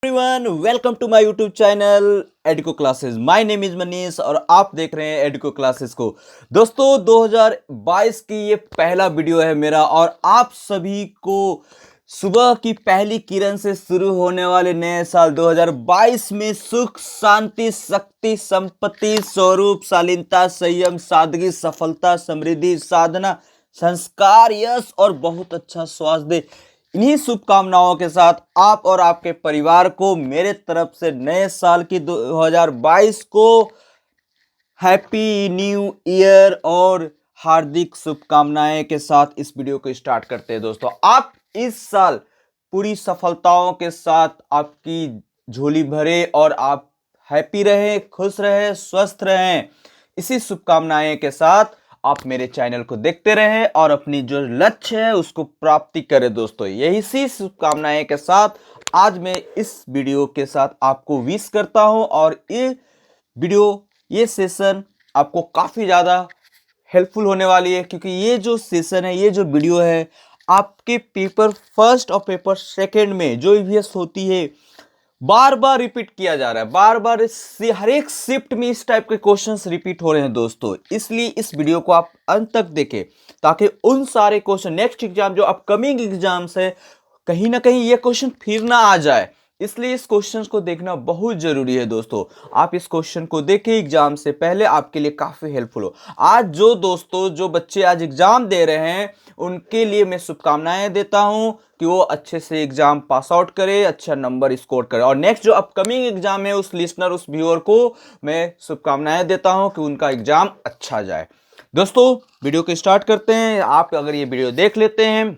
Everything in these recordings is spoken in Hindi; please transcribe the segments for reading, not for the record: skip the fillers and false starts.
Everyone welcome to my YouTube channel Educo classes. My name is Manish और आप देख रहे हैं एडुको क्लासेस को। दोस्तों 2022 की ये पहला वीडियो है मेरा और आप सभी को सुबह की पहली किरण से शुरू होने वाले नए साल 2022 में सुख शांति शक्ति संपत्ति स्वरूप शालीनता संयम सादगी सफलता समृद्धि साधना संस्कार यश और बहुत अच्छा स्वास्थ्य दे। इन्हीं शुभकामनाओं के साथ आप और आपके परिवार को मेरे तरफ से नए साल की 2022 को हैप्पी न्यू ईयर और हार्दिक शुभकामनाएं के साथ इस वीडियो को स्टार्ट करते हैं। दोस्तों आप इस साल पूरी सफलताओं के साथ आपकी झोली भरे और आप हैप्पी रहें, खुश रहें, स्वस्थ रहें। इसी शुभकामनाएं के साथ आप मेरे चैनल को देखते रहें और अपनी जो लक्ष्य है उसको प्राप्ति करें। दोस्तों यही सी शुभकामनाएं के साथ आज मैं इस वीडियो के साथ आपको विश करता हूं और ये सेशन आपको काफी ज्यादा हेल्पफुल होने वाली है, क्योंकि ये जो सेशन है, ये जो वीडियो है, आपके पेपर फर्स्ट और पेपर सेकंड में जो ईवीएस होती है बार बार रिपीट किया जा रहा है। बार बार हर एक शिफ्ट में इस टाइप के क्वेश्चंस रिपीट हो रहे हैं दोस्तों। इसलिए इस वीडियो को आप अंत तक देखें ताकि उन सारे क्वेश्चन नेक्स्ट एग्जाम जो अपकमिंग एग्जाम्स है कहीं ना कहीं ये क्वेश्चन फिर ना आ जाए। इसलिए इस क्वेश्चन को देखना बहुत जरूरी है दोस्तों। आप इस क्वेश्चन को देखें एग्जाम से पहले, आपके लिए काफी हेल्पफुल हो। आज जो बच्चे आज एग्जाम दे रहे हैं उनके लिए मैं शुभकामनाएं देता हूं कि वो अच्छे से एग्जाम पास आउट करे, अच्छा नंबर स्कोर करे। और नेक्स्ट जो अपकमिंग एग्जाम है उस लिसनर उस व्यूअर को मैं शुभकामनाएं देता हूं कि उनका एग्जाम अच्छा जाए। दोस्तों वीडियो को स्टार्ट करते हैं। आप अगर ये वीडियो देख लेते हैं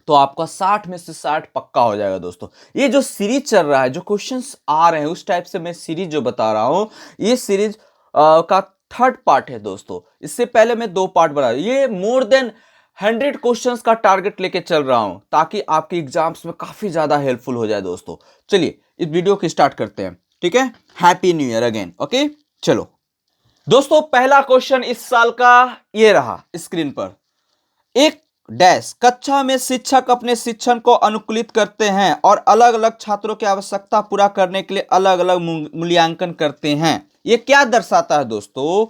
तो आपका 60 में से 60 पक्का हो जाएगा। दोस्तों ये जो सीरीज चल रहा है, जो क्वेश्चंस आ रहे हैं उस टाइप से मैं सीरीज जो बता रहा हूं, ये सीरीज का थर्ड पार्ट है दोस्तों। इससे पहले मैं 2 पार्ट बना, ये मोर देन 100 क्वेश्चंस का टारगेट लेके चल रहा हूं ताकि आपके एग्जाम्स में काफी ज्यादा हेल्पफुल हो जाए। दोस्तों चलिए इस वीडियो को स्टार्ट करते हैं, ठीक है। Happy new year again. Okay चलो दोस्तों, पहला क्वेश्चन इस साल का ये रहा स्क्रीन पर। एक डैश कक्षा में शिक्षक अपने शिक्षण को अनुकूलित करते हैं और अलग अलग छात्रों की आवश्यकता पूरा करने के लिए अलग अलग मूल्यांकन करते हैं। यह क्या दर्शाता है दोस्तों?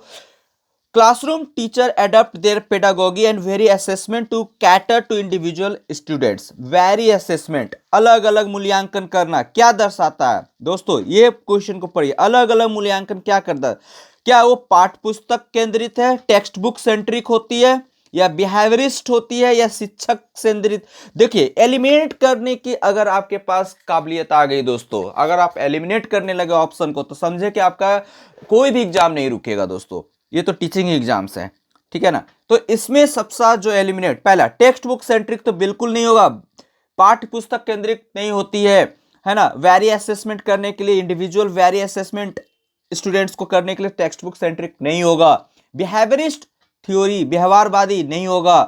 Classroom teacher adopt their pedagogy and vary assessment to cater to individual students. Vary assessment, अलग अलग मूल्यांकन करना, क्या दर्शाता है दोस्तों? ये क्वेश्चन को पढ़िए। अलग अलग मूल्यांकन क्या करता है? क्या वो पाठ्य पुस्तक केंद्रित है, टेक्स्ट बुक सेंट्रिक होती है, या बिहेवियरिस्ट होती है, या शिक्षक केंद्रित? देखिए एलिमिनेट करने की अगर आपके पास काबिलियत आ गई दोस्तों, अगर आप एलिमिनेट करने लगे ऑप्शन को, तो समझे कि आपका कोई भी एग्जाम नहीं रुकेगा दोस्तों। ये तो टीचिंग एग्जाम्स हैं, ठीक है ना। तो इसमें सबसे जो एलिमिनेट, पहला टेक्स्ट बुक सेंट्रिक तो बिल्कुल नहीं होगा, पाठ्य पुस्तक केंद्रित नहीं होती है ना। वेरी असेसमेंट करने के लिए इंडिविजुअल वेरी असेसमेंट स्टूडेंट्स को करने के लिए टेक्स्ट बुक सेंट्रिक नहीं होगा। बिहेवियरिस्ट थ्योरी व्यवहारवादी नहीं होगा।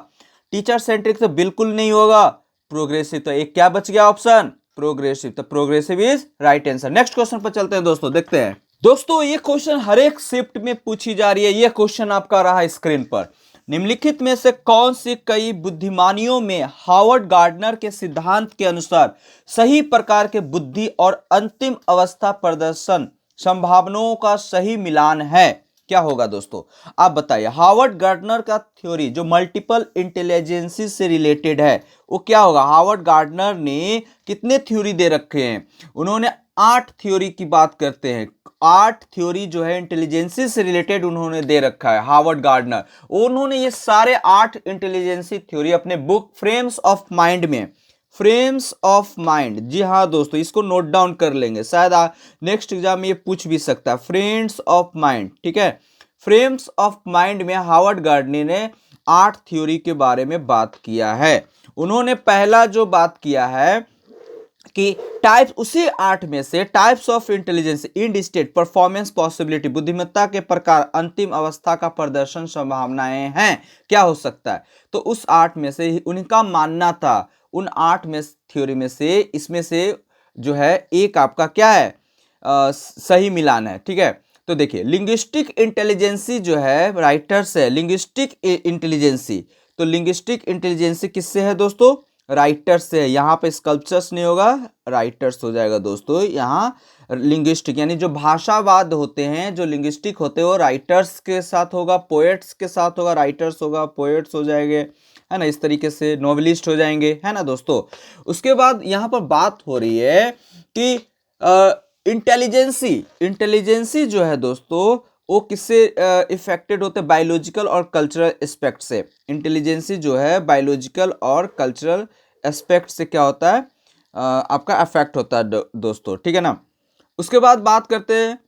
टीचर सेंट्रिक तो बिल्कुल नहीं होगा। प्रोग्रेसिव, तो एक क्या बच गया ऑप्शन? प्रोग्रेसिव। तो progressive is right answer. Next question पर चलते हैं दोस्तों, देखते हैं। दोस्तों ये क्वेश्चन हर एक शिफ्ट में पूछी जा रही है। ये क्वेश्चन आपका रहा स्क्रीन पर। निम्नलिखित में से कौन सी कई बुद्धिमानियों में हार्वर्ड गार्डनर के सिद्धांत के अनुसार सही प्रकार के बुद्धि और अंतिम अवस्था प्रदर्शन संभावनाओं का सही मिलान है? क्या होगा दोस्तों आप बताइए। हार्वर्ड गार्डनर का थ्योरी जो मल्टीपल इंटेलिजेंसी से रिलेटेड है वो क्या होगा? हार्वर्ड गार्डनर ने कितने थ्योरी दे रखे हैं? उन्होंने 8 थ्योरी की बात करते हैं। 8 थ्योरी जो है इंटेलिजेंसी से रिलेटेड उन्होंने दे रखा है हार्वर्ड गार्डनर। उन्होंने ये सारे 8 इंटेलिजेंसी थ्योरी अपने बुक फ्रेम्स ऑफ माइंड में, फ्रेम्स ऑफ माइंड, जी हाँ दोस्तों, इसको नोट डाउन कर लेंगे, शायद नेक्स्ट एग्जाम में ये पूछ भी सकता है। फ्रेम्स ऑफ माइंड, ठीक है। फ्रेम्स ऑफ माइंड में हार्वर्ड गार्डनर ने 8 थ्योरी के बारे में बात किया है। उन्होंने पहला जो बात किया है कि टाइप्स, उसी 8 में से types of intelligence, end state, performance, possibility, बुद्धिमत्ता के प्रकार, अंतिम अवस्था का प्रदर्शन संभावनाएं हैं। क्या हो सकता है? तो उस 8 में से उनका मानना था, उन 8 में थ्योरी में से इसमें से जो है एक आपका क्या है? सही मिलान है, ठीक है। तो देखिए लिंग्विस्टिक इंटेलिजेंसी जो है, राइटर्स है लिंग्विस्टिक इंटेलिजेंसी। तो लिंग्विस्टिक इंटेलिजेंसी किससे है दोस्तों? राइटर्स से है, यहाँ पे स्कल्पचर्स नहीं होगा, राइटर्स हो जाएगा दोस्तों। यहाँ लिंग्विस्टिक यानी जो भाषावाद होते हैं, जो लिंग्विस्टिक होते हैं वो राइटर्स के साथ होगा, पोएट्स के साथ होगा, राइटर्स होगा, पोएट्स हो जाएंगे, है ना, इस तरीके से नॉवेलिस्ट हो जाएंगे, है ना दोस्तों। उसके बाद यहाँ पर बात हो रही है कि इंटेलिजेंसी जो है दोस्तों वो किससे इफेक्टेड होते हैं, बायोलॉजिकल और कल्चरल एस्पेक्ट से। इंटेलिजेंसी जो है बायोलॉजिकल और कल्चरल एस्पेक्ट से क्या होता है, आपका अफेक्ट होता है दोस्तों, ठीक है ना। उसके बाद बात करते हैं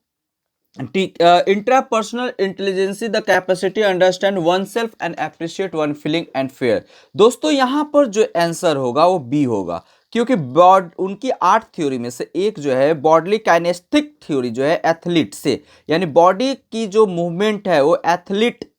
intrapersonal intelligence, the capacity understand oneself and appreciate one feeling and fear. दोस्तों यहाँ पर जो आंसर होगा वो बी होगा, क्योंकि उनकी 8 थ्योरी में से एक जो है बॉडली काइनेस्टिक थ्योरी जो है एथलीट से, यानी बॉडी की जो मूवमेंट है वो एथलीट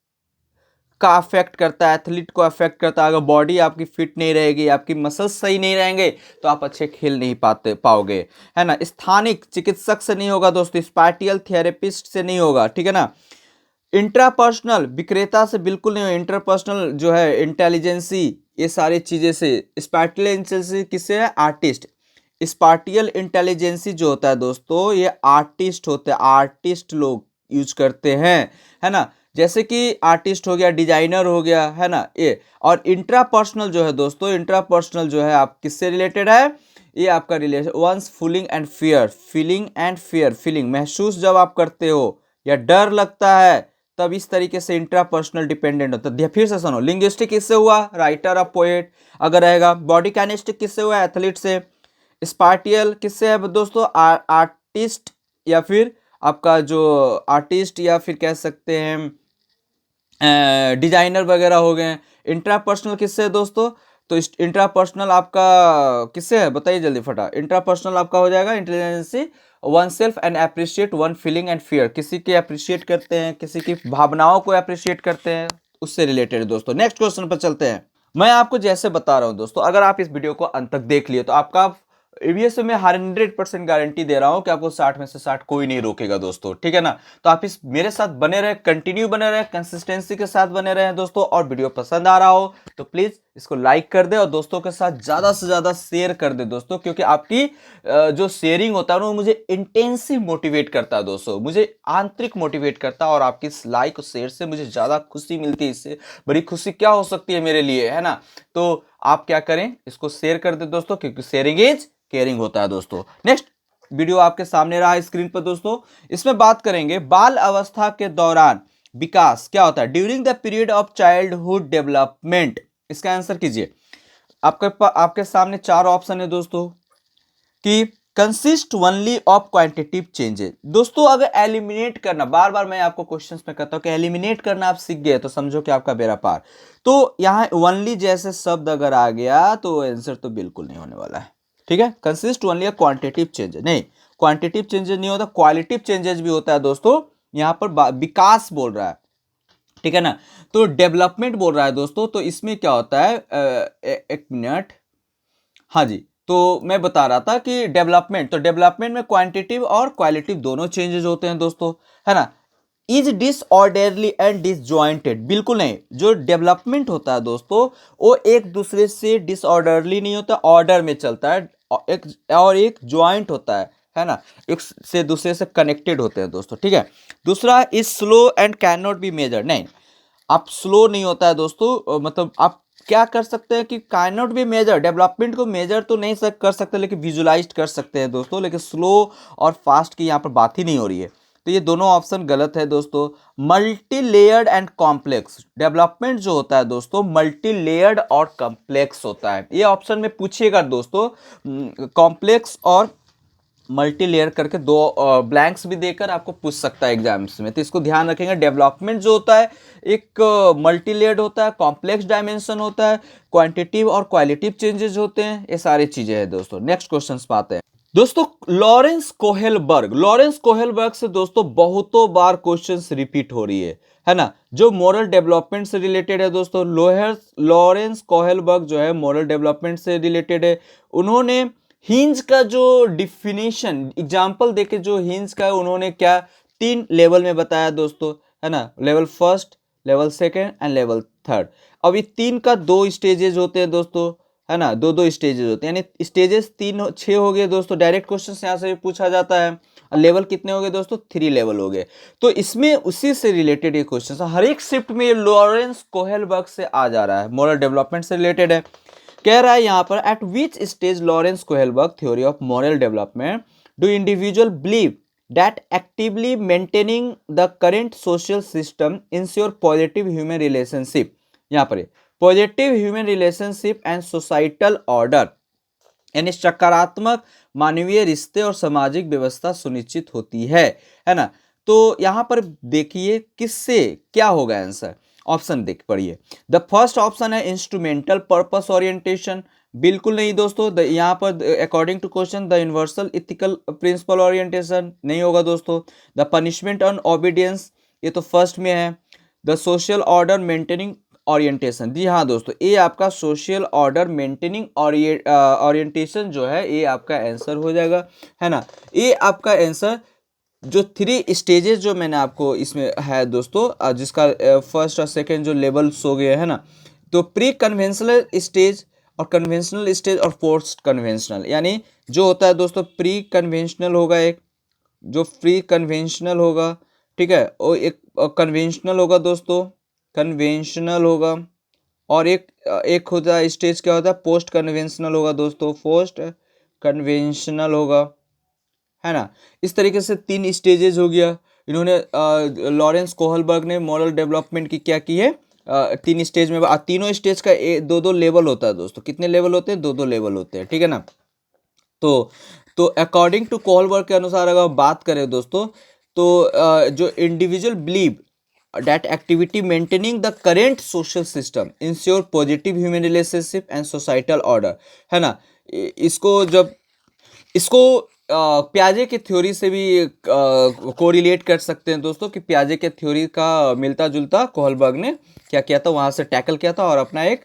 का अफेक्ट करता है, एथलीट को अफेक्ट करता है। अगर बॉडी आपकी फिट नहीं रहेगी, आपकी मसल्स सही नहीं रहेंगे तो आप अच्छे खेल नहीं पाओगे, है ना। स्थानिक चिकित्सक से नहीं होगा दोस्तों, स्पाइटियल थेरेपिस्ट से नहीं होगा, ठीक है ना। इंट्रापर्सनल विक्रेता से बिल्कुल नहीं होगा। इंटरपर्सनल जो है इंटेलिजेंसी, ये सारी चीजें से। स्पाइटियल इंटेलिजेंसी किससे है, आर्टिस्ट। स्पाइटियल इंटेलिजेंसी जो होता है दोस्तों ये आर्टिस्ट होते हैं, आर्टिस्ट लोग यूज करते हैं, है ना। जैसे कि आर्टिस्ट हो गया, डिजाइनर हो गया, है ना ये। और इंट्रापर्सनल जो है दोस्तों, इंट्रापर्सनल जो है आप किससे रिलेटेड है, ये आपका relation one's feeling and fear, feeling and fear, feeling महसूस जब आप करते हो या डर लगता है तब इस तरीके से इंट्रापर्सनल डिपेंडेंट होता है। फिर से सुनो, लिंग्विस्टिक किससे हुआ, राइटर और पोएट अगर रहेगा। बॉडी काइनेस्टिक किससे हुआ, एथलीट से। स्पार्टियल किससे है दोस्तों, आर्टिस्ट या फिर आपका जो आर्टिस्ट या फिर कह सकते हैं डिजाइनर वगैरह हो गए। इंट्रापर्सनल किससे है दोस्तों, तो इंट्रापर्सनल आपका किससे है बताइए जल्दी फटा। इंट्रापर्सनल आपका हो जाएगा intelligence oneself and appreciate one feeling and fear, किसी के अप्रिशिएट करते हैं, किसी की भावनाओं को अप्रिशिएट करते हैं, उससे रिलेटेड है दोस्तों। नेक्स्ट क्वेश्चन पर चलते हैं। मैं आपको जैसे बता रहा हूं दोस्तों, अगर आप इस वीडियो को अंत तक देख लिए तो आपका ईवीएस में 100% गारंटी दे रहा हूं कि आपको 60 में से 60 कोई नहीं रोकेगा दोस्तों, ठीक है ना। तो आप इस मेरे साथ बने रहे, कंटिन्यू बने रहे, कंसिस्टेंसी के साथ बने रहे दोस्तों। और वीडियो पसंद आ रहा हो तो प्लीज इसको लाइक कर दे और दोस्तों के साथ ज्यादा से ज्यादा शेयर कर दे दोस्तों, क्योंकि आपकी जो शेयरिंग होता है ना वो मुझे इंटेंसिव मोटिवेट करता है दोस्तों, मुझे आंतरिक मोटिवेट करता है। और आपकी लाइक और शेयर से मुझे ज्यादा खुशी मिलती है, इससे बड़ी खुशी क्या हो सकती है मेरे लिए, है ना। तो आप क्या करें, इसको शेयर कर दे दोस्तों, क्योंकि शेयरिंग इज केयरिंग होता है दोस्तों। नेक्स्ट वीडियो आपके सामने रहा स्क्रीन पर दोस्तों, इसमें बात करेंगे बाल अवस्था के दौरान विकास क्या होता है, during the period of childhood development. इसका आंसर कीजिए। आपके सामने 4 ऑप्शन है दोस्तों कि consist only of quantitative changes. दोस्तों अगर एलिमिनेट करना, बार बार मैं आपको क्वेश्चंस में कहता हूं कि एलिमिनेट करना आप सीख गए तो समझो कि आपका बेड़ा पार। तो यहां ओनली जैसे शब्द अगर आ गया तो आंसर तो बिल्कुल नहीं होने वाला है, ठीक है। कंसिस्ट ओनली क्वांटिटेटिव चेंजेस, नहीं क्वांटिटेटिव चेंजेस नहीं होता, क्वालिटेटिव चेंजेस भी होता है दोस्तों। यहां पर विकास बोल रहा है, ठीक है ना। तो डेवलपमेंट बोल रहा है दोस्तों, तो इसमें क्या होता है एक मिनट, हाँ जी। तो मैं बता रहा था कि डेवलपमेंट, तो डेवलपमेंट में क्वांटिटेटिव और क्वालिटेटिव दोनों चेंजेस होते हैं दोस्तों, है ना। इज डिसऑर्डरली एंड डिसजॉइंटेड, बिल्कुल नहीं। जो डेवलपमेंट होता है दोस्तों वो एक दूसरे से डिसऑर्डरली नहीं होता, ऑर्डर में चलता है। एक ज्वाइंट होता है ना, एक से दूसरे से कनेक्टेड होते हैं दोस्तों, ठीक है। दूसरा is slow and cannot be measure, नहीं आप स्लो नहीं होता है दोस्तों, मतलब आप क्या कर सकते हैं कि cannot be measure, development को मेजर तो नहीं कर सकते लेकिन विजुलाइज कर सकते हैं दोस्तों, लेकिन स्लो और फास्ट की यहाँ पर बात ही नहीं हो रही है। तो ये दोनों ऑप्शन गलत है दोस्तों। Multi layered and complex, development जो होता है दोस्तों मल्टी लेयर्ड और कॉम्प्लेक्स होता है। ये ऑप्शन में पूछिएगा दोस्तों, कॉम्प्लेक्स और मल्टी लेयर करके 2 ब्लैंक्स भी देकर आपको पूछ सकता है एग्जाम्स में, तो इसको ध्यान रखेंगे। डेवलपमेंट जो होता है एक मल्टी लेयर्ड होता है, कॉम्प्लेक्स डायमेंशन होता है, क्वांटिटिव और क्वालिटिव चेंजेस होते हैं, ये सारी चीजें हैं दोस्तों। नेक्स्ट क्वेश्चन पे आते हैं दोस्तों। लॉरेंस कोहेलबर्ग से दोस्तों बहुतों बार क्वेश्चंस रिपीट हो रही है ना, जो मोरल डेवलपमेंट से रिलेटेड है दोस्तों। लॉरेंस कोहेलबर्ग जो है मोरल डेवलपमेंट से रिलेटेड है। उन्होंने हिंज का जो डिफिनेशन एग्जाम्पल देके, जो हिंज का उन्होंने क्या 3 लेवल में बताया दोस्तों, है ना। Level first, level second and level third. अब ये 3 का 2 स्टेजेस होते हैं दोस्तों, है ना, दो दो स्टेजेस होते हैं, यानी स्टेजेस 6 हो गए दोस्तों। डायरेक्ट क्वेश्चन यहाँ से भी पूछा जाता है। लेवल कितने हो गए दोस्तों? 3 लेवल हो गए। तो इसमें उसी से रिलेटेड ये क्वेश्चन, हर एक शिफ्ट में लॉरेंस कोहेलबर्ग से आ जा रहा है, मॉरल डेवलपमेंट से रिलेटेड है। कह रहा है यहाँ पर, at which stage Lawrence Kohlberg theory of moral development do individual believe that actively maintaining the current social system ensure positive human relationship, यहाँ पर positive human relationship and societal order, यानी सकारात्मक मानवीय रिश्ते और सामाजिक व्यवस्था सुनिश्चित होती है ना। तो यहाँ पर देखिए किससे क्या होगा आंसर। ऑप्शन देख पढ़िए। द फर्स्ट ऑप्शन है इंस्ट्रूमेंटल पर्पस ओरिएंटेशन, बिल्कुल नहीं दोस्तों। यहाँ पर according to question the universal ethical principle orientation नहीं होगा दोस्तों। द पनिशमेंट ऑन ओबीडियंस, ये तो फर्स्ट में है। The social order maintaining orientation, जी हाँ दोस्तों, ये आपका सोशल ऑर्डर मेंटेनिंग ओरिएंटेशन जो है ये आपका आंसर हो जाएगा, है ना। ये आपका आंसर जो 3 स्टेजेस जो मैंने आपको इसमें है दोस्तों, जिसका फर्स्ट और सेकंड जो लेवल्स हो गए है ना, तो प्री कन्वेंशनल स्टेज और कन्वेंशनल स्टेज और पोस्ट कन्वेंशनल, यानी जो होता है दोस्तों प्री कन्वेंशनल होगा एक, जो प्री कन्वेंशनल होगा, ठीक है, और एक कन्वेंशनल होगा दोस्तों, कन्वेंशनल होगा, और एक होता है स्टेज क्या होता है, पोस्ट कन्वेंशनल होगा दोस्तों, पोस्ट कन्वेंशनल होगा, है ना। इस तरीके से 3 स्टेजेस हो गया। इन्होंने लॉरेंस कोहलबर्ग ने मॉरल डेवलपमेंट की क्या की है, 3 स्टेज में, तीनों स्टेज का 2-2 लेवल होता है दोस्तों। कितने लेवल होते हैं? 2-2 लेवल होते हैं, ठीक है ना। तो अकॉर्डिंग टू कोहलबर्ग के अनुसार अगर बात करें दोस्तों, तो जो individual believe that activity maintaining the current social system ensure positive human relationship and societal order, है ना। इसको प्याजे के थ्योरी से भी कोरिलेट कर सकते हैं दोस्तों, कि प्याजे के थ्योरी का मिलता जुलता कोहलबर्ग ने क्या किया था, वहां से टैकल किया था और अपना एक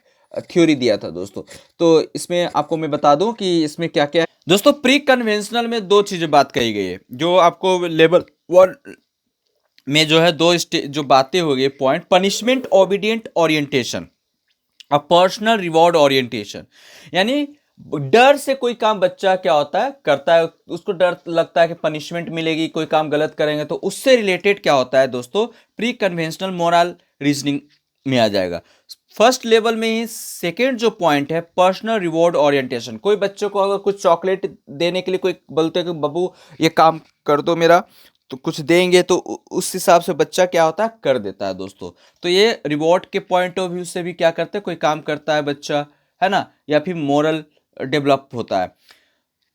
थ्योरी दिया था दोस्तों। तो इसमें आपको मैं बता दूं कि इसमें क्या क्या है दोस्तों। प्री कन्वेंशनल में 2 चीजें बात कही गई है, जो आपको लेवल 1 में जो है जो बातें हो गई पॉइंट, पनिशमेंट ओबीडियंट ओरिएंटेशन और पर्सनल रिवॉर्ड ओरिएंटेशन, यानी डर से कोई काम बच्चा क्या होता है करता है, उसको डर लगता है कि पनिशमेंट मिलेगी, कोई काम गलत करेंगे तो, उससे रिलेटेड क्या होता है दोस्तों, प्री कन्वेंशनल मोरल रीजनिंग में आ जाएगा। फर्स्ट लेवल में ही सेकेंड जो पॉइंट है पर्सनल रिवॉर्ड ओरिएंटेशन, कोई बच्चों को अगर कुछ चॉकलेट देने के लिए कोई बोलते हैं कि बब्बू ये काम कर दो मेरा, तो कुछ देंगे तो उस हिसाब से बच्चा क्या होता है कर देता है दोस्तों। तो ये रिवॉर्ड के पॉइंट ऑफ व्यू से भी क्या करते हैं, कोई काम करता है बच्चा, है ना, या फिर मोरल डेवलप होता है।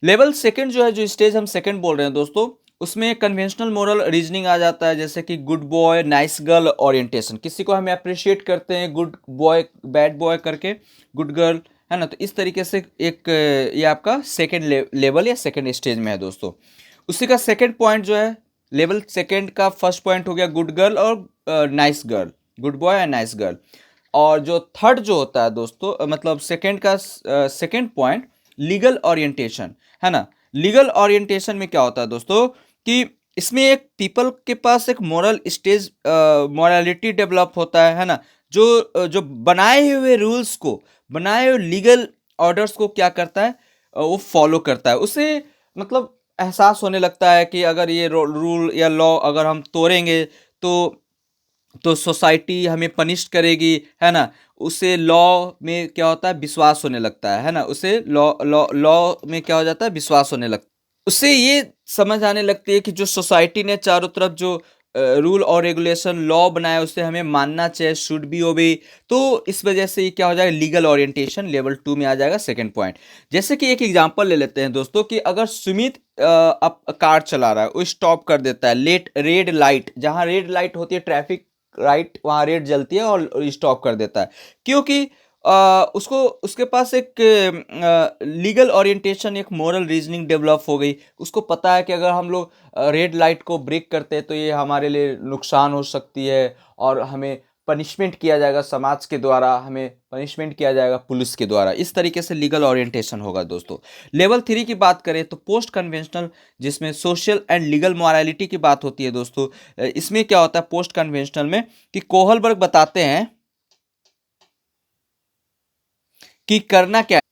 लेवल सेकंड जो है, जो स्टेज हम सेकंड बोल रहे हैं दोस्तों, उसमें कन्वेंशनल मोरल रीजनिंग आ जाता है, जैसे कि good boy nice girl orientation, किसी को हमें अप्रिशिएट करते हैं गुड बॉय बैड बॉय करके, गुड गर्ल, है ना। तो इस तरीके से एक ये आपका सेकंड लेवल या सेकंड स्टेज में है दोस्तों। उसी का सेकंड पॉइंट जो है, लेवल सेकंड का फर्स्ट पॉइंट हो गया गुड गर्ल और nice girl, good boy and nice girl. और जो थर्ड जो होता है दोस्तों, मतलब सेकंड का सेकंड पॉइंट लीगल ओरिएंटेशन, है ना। लीगल ओरिएंटेशन में क्या होता है दोस्तों, कि इसमें एक पीपल के पास एक मोरल स्टेज मोरालिटी डेवलप होता है ना, जो बनाए हुए रूल्स को, बनाए हुए लीगल ऑर्डर्स को क्या करता है, वो फॉलो करता है। उसे मतलब एहसास होने लगता है कि अगर ये रूल या लॉ अगर हम तोड़ेंगे तो सोसाइटी हमें पनिश करेगी, है ना। उसे लॉ में क्या होता है, विश्वास होने लगता है ना। उसे लॉ लॉ लॉ में क्या हो जाता है, विश्वास होने लगता है। उससे ये समझ आने लगती है कि जो सोसाइटी ने चारों तरफ जो रूल और रेगुलेशन लॉ बनाया उसे हमें मानना चाहिए, शुड बी ओबे। तो इस वजह से ये क्या हो जाएगा, लीगल ओरिएंटेशन लेवल 2 में आ जाएगा सेकंड पॉइंट। जैसे कि एक एग्जांपल ले लेते हैं दोस्तों, कि अगर सुमित अब कार चला रहा है, वो स्टॉप कर देता है रेड लाइट, जहां रेड लाइट होती है ट्रैफिक राइट, वहाँ रेड जलती है और स्टॉप कर देता है, क्योंकि उसको उसके पास एक लीगल ओरिएंटेशन, एक मोरल रीजनिंग डेवलप हो गई। उसको पता है कि अगर हम लोग रेड लाइट को ब्रेक करते हैं तो ये हमारे लिए नुकसान हो सकती है और हमें पनिशमेंट किया जाएगा, समाज के द्वारा हमें पनिशमेंट किया जाएगा, पुलिस के द्वारा। इस तरीके से लीगल ओरिएंटेशन होगा दोस्तों। लेवल 3 की बात करें तो पोस्ट कन्वेंशनल, जिसमें सोशल एंड लीगल मोरालिटी की बात होती है दोस्तों। इसमें क्या होता है पोस्ट कन्वेंशनल में, कि कोहलबर्ग बताते हैं कि करना क्या है,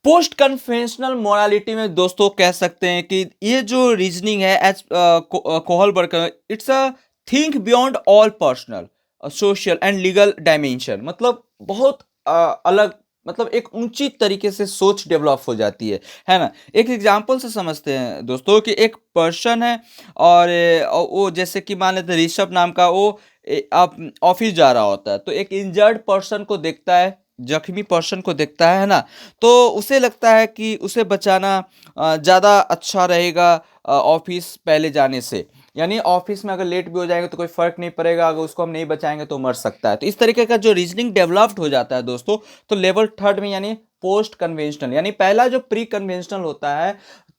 पोस्ट कन्वेंशनल मोरालिटी में दोस्तों कह सकते हैं कि ये जो रीजनिंग है as Kohlberg, it's a think beyond all personal social and legal dimension, मतलब बहुत अलग, मतलब एक ऊंची तरीके से सोच डेवलप हो जाती है ना। एक एग्जांपल से समझते हैं दोस्तों कि एक पर्सन है और वो जैसे कि मान लेते हैं ऋषभ नाम का, वो आप ऑफिस जा रहा होता है तो एक इंजर्ड पर्सन को देखता है, जख्मी पर्सन को देखता है ना, तो उसे लगता है कि उसे बचाना ज़्यादा अच्छा रहेगा ऑफिस पहले जाने से। यानी ऑफिस में अगर लेट भी हो जाएगा तो कोई फर्क नहीं पड़ेगा, अगर उसको हम नहीं बचाएंगे तो मर सकता है। तो इस तरीके का जो रीजनिंग डेवलप्ड हो जाता है दोस्तों, तो लेवल थर्ड में यानी पोस्ट कन्वेंशनल, यानी पहला जो प्री कन्वेंशनल होता है,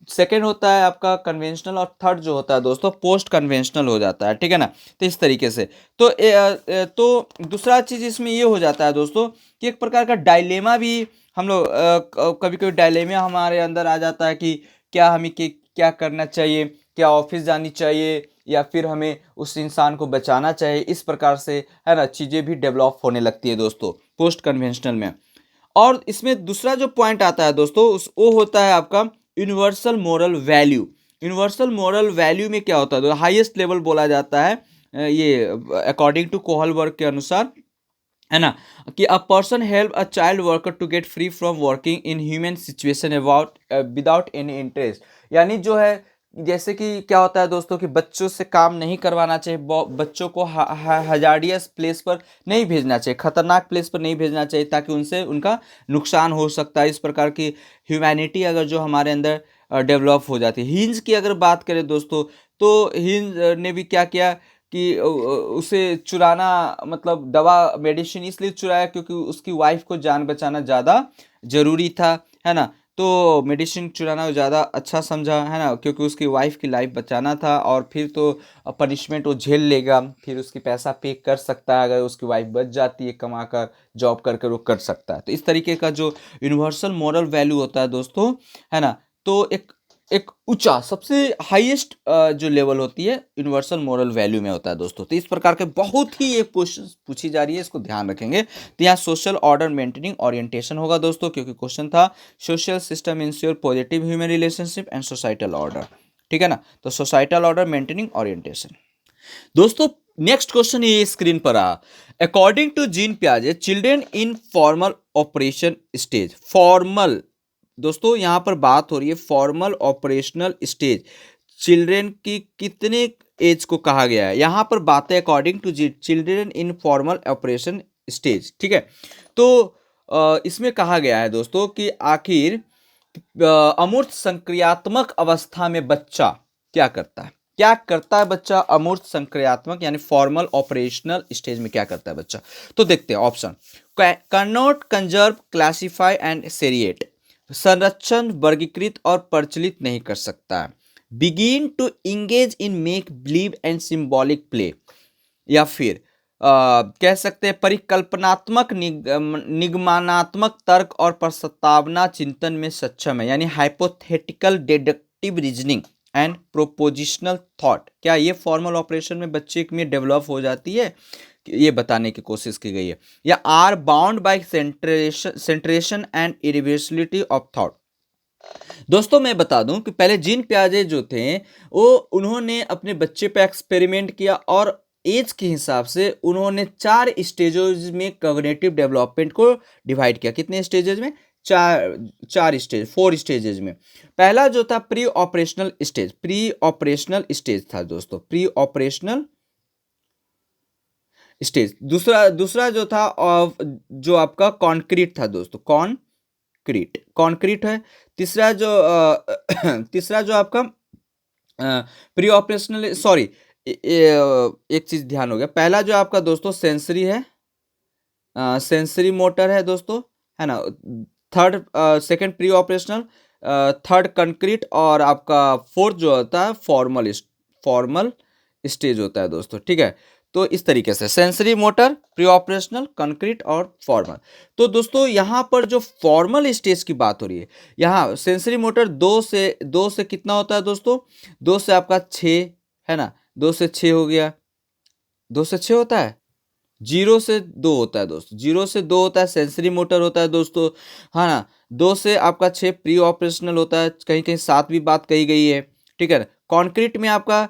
सेकेंड होता है आपका कन्वेंशनल, और थर्ड जो होता है दोस्तों पोस्ट कन्वेंशनल हो जाता है, ठीक है ना। तो इस तरीके से तो दूसरा चीज इसमें ये हो जाता है दोस्तों कि एक प्रकार का डायलेमा भी हम लोग कभी कभी डायलेमा हमारे अंदर आ जाता है कि क्या हमें क्या करना चाहिए, क्या ऑफिस जानी चाहिए या फिर हमें उस इंसान को बचाना चाहिए। इस प्रकार से है ना चीज़ें भी डेवलप होने लगती है दोस्तों पोस्ट कन्वेंशनल में। और इसमें दूसरा जो पॉइंट आता है दोस्तों वो होता है आपका universal moral value. Universal moral value में क्या होता है, हाईएस्ट लेवल बोला जाता है ये अकॉर्डिंग टू कोहलबर्ग के अनुसार, है ना, कि a person help a child worker to get free from working in human situation about without any interest. यानी जो है जैसे कि क्या होता है दोस्तों कि बच्चों से काम नहीं करवाना चाहिए, बच्चों को हजार्डियस प्लेस पर नहीं भेजना चाहिए, खतरनाक प्लेस पर नहीं भेजना चाहिए, ताकि उनसे उनका नुकसान हो सकता है। इस प्रकार की ह्यूमैनिटी अगर जो हमारे अंदर डेवलप हो जाती है। हिंज की अगर बात करें दोस्तों, तो हिंज ने भी क्या किया कि उसे चुराना, मतलब दवा मेडिसिन इसलिए चुराया क्योंकि उसकी वाइफ को जान बचाना ज़्यादा ज़रूरी था, है ना। तो मेडिसिन चुराना ज़्यादा अच्छा समझा, है ना, क्योंकि उसकी वाइफ की लाइफ बचाना था, और फिर तो पनिशमेंट वो झेल लेगा, फिर उसकी पैसा पे कर सकता है, अगर उसकी वाइफ बच जाती है कमा कर जॉब कर कर वो कर सकता है। तो इस तरीके का जो यूनिवर्सल मॉरल वैल्यू होता है दोस्तों, है ना, तो एक एक ऊंचा सबसे हाईएस्ट जो लेवल होती है यूनिवर्सल मोरल वैल्यू में होता है दोस्तों। तो इस प्रकार के बहुत ही एक क्वेश्चन पूछी जा रही है, इसको ध्यान रखेंगे। तो यहाँ सोशल ऑर्डर मेंटेनिंग ओरिएंटेशन होगा दोस्तों, क्योंकि क्वेश्चन था social system ensure positive human relationship and societal order, ठीक है ना। तो सोसाइटल ऑर्डर मेंटेनिंग ओरिएंटेशन दोस्तों। नेक्स्ट क्वेश्चन ये स्क्रीन पर आ, अकॉर्डिंग टू जीन पियाजे children in formal operation stage, formal दोस्तों यहाँ पर बात हो रही है फॉर्मल ऑपरेशनल स्टेज, चिल्ड्रेन की कितने एज को कहा गया है, यहाँ पर बात है according to children in formal operation stage, ठीक है। तो इसमें कहा गया है दोस्तों कि आखिर अमूर्त संक्रियात्मक अवस्था में बच्चा क्या करता है, क्या करता है बच्चा अमूर्त संक्रियात्मक यानी फॉर्मल ऑपरेशनल स्टेज में क्या करता है बच्चा। तो देखते हैं option, can not conserve classify and seriate, संरक्षण वर्गीकृत और प्रचलित नहीं कर सकता है, begin to engage in make believe and symbolic play, या फिर कह सकते हैं परिकल्पनात्मक निगमनात्मक तर्क और प्रस्तावना चिंतन में सक्षम है, यानी hypothetical deductive reasoning and prepositional thought. क्या ये फॉर्मल ऑपरेशन में बच्चे में डेवलप हो जाती है, ये बताने की कोशिश की गई है। या are bound by centration and irreversibility of thought. दोस्तों मैं बता दूं कि पहले जीन पियाजे जो थे वो उन्होंने अपने बच्चे पे एक्सपेरिमेंट किया, और एज के हिसाब से उन्होंने 4 स्टेजेस में कॉग्निटिव डेवलपमेंट को डिवाइड किया। कितने स्टेजेस में, चार स्टेज, 4 स्टेजेस में। पहला जो था pre operational stage, pre operational stage था दोस्तों, प्री ऑपरेशनल स्टेज। दूसरा जो था जो आपका कॉन्क्रीट था दोस्तों, कॉन्क्रीट है। तीसरा जो तीसरा जो आपका प्री ऑपरेशनल, सॉरी एक चीज ध्यान हो गया, पहला जो आपका दोस्तों सेंसरी है, सेंसरी मोटर है दोस्तों, है ना। Third second pre operational, third concrete, और आपका फोर्थ जो होता है फॉर्मल स्टेज होता है दोस्तों, ठीक है। तो इस तरीके से sensory motor, pre operational, concrete और फॉर्मल। तो दोस्तों यहाँ पर जो फॉर्मल स्टेज की बात हो रही है, यहाँ सेंसरी मोटर दो से कितना होता है दोस्तों, 2 से आपका 6, है ना, 2 से 6 हो गया, 2 से 6 होता है, जीरो से दो होता है दोस्तों, जीरो से दो होता है सेंसरी मोटर होता है दोस्तों, है ना। दो से आपका छः प्री ऑपरेशनल होता है, कहीं कहीं सात भी बात कही गई है, ठीक है ना। कॉन्क्रीट में आपका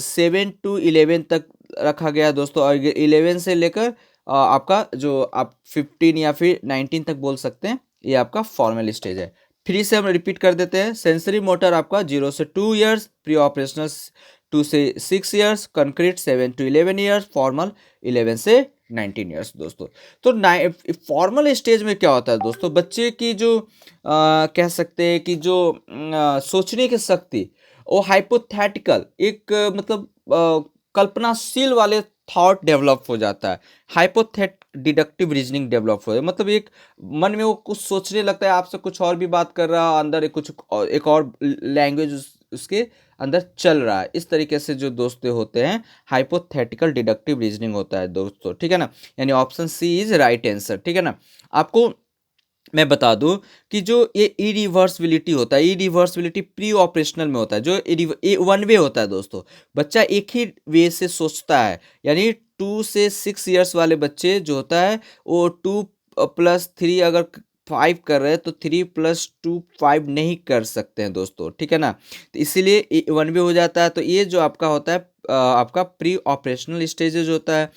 7 to 11 तक रखा गया है दोस्तों, और 11 से लेकर आपका जो आप 15 या फिर 19 तक बोल सकते हैं, ये आपका फॉर्मल स्टेज है। फिर से हम रिपीट कर देते हैं, सेंसरी मोटर आपका 0 से 2 ईयर्स, प्री ऑपरेशनल 2 से 6 years, concrete 7 to 11 years, formal 11 से 19 ईयर्स दोस्तों। तो फॉर्मल स्टेज में क्या होता है दोस्तों, बच्चे की जो कह सकते हैं कि जो सोचने की शक्ति, वो हाइपोथेटिकल एक मतलब कल्पनाशील वाले थॉट डेवलप हो जाता है, हाइपोथेट डिडक्टिव रीजनिंग डेवलप हो जाता है, मतलब एक मन में वो कुछ सोचने लगता है, आपसे कुछ और भी बात कर रहा है, अंदर एक और लैंग्वेज उसके अंदर चल रहा है। इस तरीके से जो दोस्त होते हैं, हाइपोथेटिकल डिडक्टिव रीजनिंग होता है दोस्तों, ठीक है ना। यानी option C is right answer, ठीक है ना। आपको मैं बता दूं कि जो ये इरिवर्सिबिलिटी होता है, इरिवर्सिबिलिटी प्री ऑपरेशनल में होता है, जो वन वे होता है दोस्तों, बच्चा एक ही वे से सोचता है। यानी 2 से 6 ईयर्स वाले बच्चे जो होता है, वो 2+3 अगर 5 कर रहे हैं तो 3+2 5 नहीं कर सकते हैं दोस्तों, ठीक है ना। तो इसीलिए वन वे हो जाता है। तो ये जो आपका होता है आपका प्री ऑपरेशनल स्टेजेज होता है।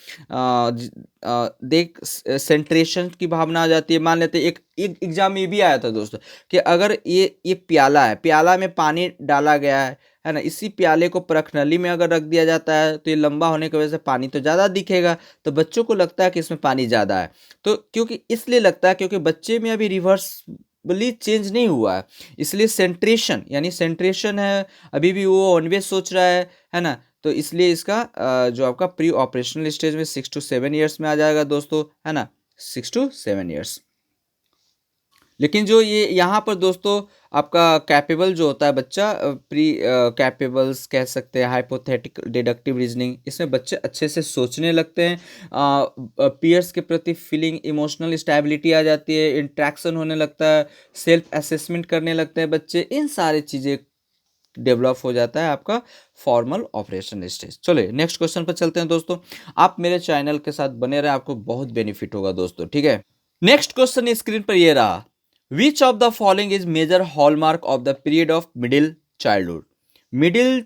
देख सेंट्रेशन की भावना आ जाती है। मान लेते हैं एक एग्जाम में भी आया था दोस्तों, कि अगर ये प्याला है, प्याला में पानी डाला गया है ना, इसी प्याले को परखनली में अगर रख दिया जाता है, तो ये लंबा होने की वजह से पानी तो ज़्यादा दिखेगा, तो बच्चों को लगता है कि इसमें पानी ज़्यादा है। तो क्योंकि इसलिए लगता है क्योंकि बच्चे में अभी रिवर्सबली चेंज नहीं हुआ है, इसलिए सेंट्रेशन, यानी सेंट्रेशन है, अभी भी वो ऑनवेज सोच रहा है ना। तो इसलिए इसका जो आपका प्री ऑपरेशनल स्टेज में 6 to 7 ईयर्स में आ जाएगा दोस्तों, है ना, 6 to 7 ईयर्स। लेकिन जो ये यहाँ पर दोस्तों आपका कैपेबल जो होता है बच्चा, प्री कैपेबल्स कह सकते हैं, हाइपोथेटिकल डिडक्टिव रीजनिंग, इसमें बच्चे अच्छे से सोचने लगते हैं, पीयर्स के प्रति फीलिंग, इमोशनल स्टेबिलिटी आ जाती है, इंट्रैक्शन होने लगता है, सेल्फ असेसमेंट करने लगते हैं बच्चे, इन सारी चीज़ें डेवलप हो जाता है आपका फॉर्मल ऑपरेशन स्टेज। चलिए नेक्स्ट क्वेश्चन पर चलते हैं दोस्तों। आप मेरे चैनल के साथ बने रहे, आपको बहुत बेनिफिट होगा दोस्तों, ठीक है। नेक्स्ट क्वेश्चन स्क्रीन पर ये रहा, which of the following is major hallmark of the period of middle childhood. Middle,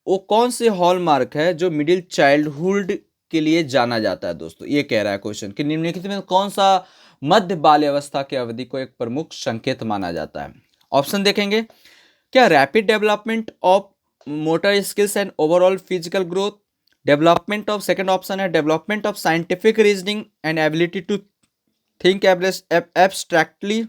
वो कौन से हॉलमार्क है जो मिडिल चाइल्डहुड के लिए जाना जाता है दोस्तों, ये कह रहा है क्वेश्चन कि निम्नलिखित में कौन सा मध्य बाल्यावस्था की अवधि को एक प्रमुख संकेत माना जाता है। ऑप्शन देखेंगे, क्या rapid development of motor skills and overall physical growth, development of, second option है development of scientific reasoning and ability to think abstractly,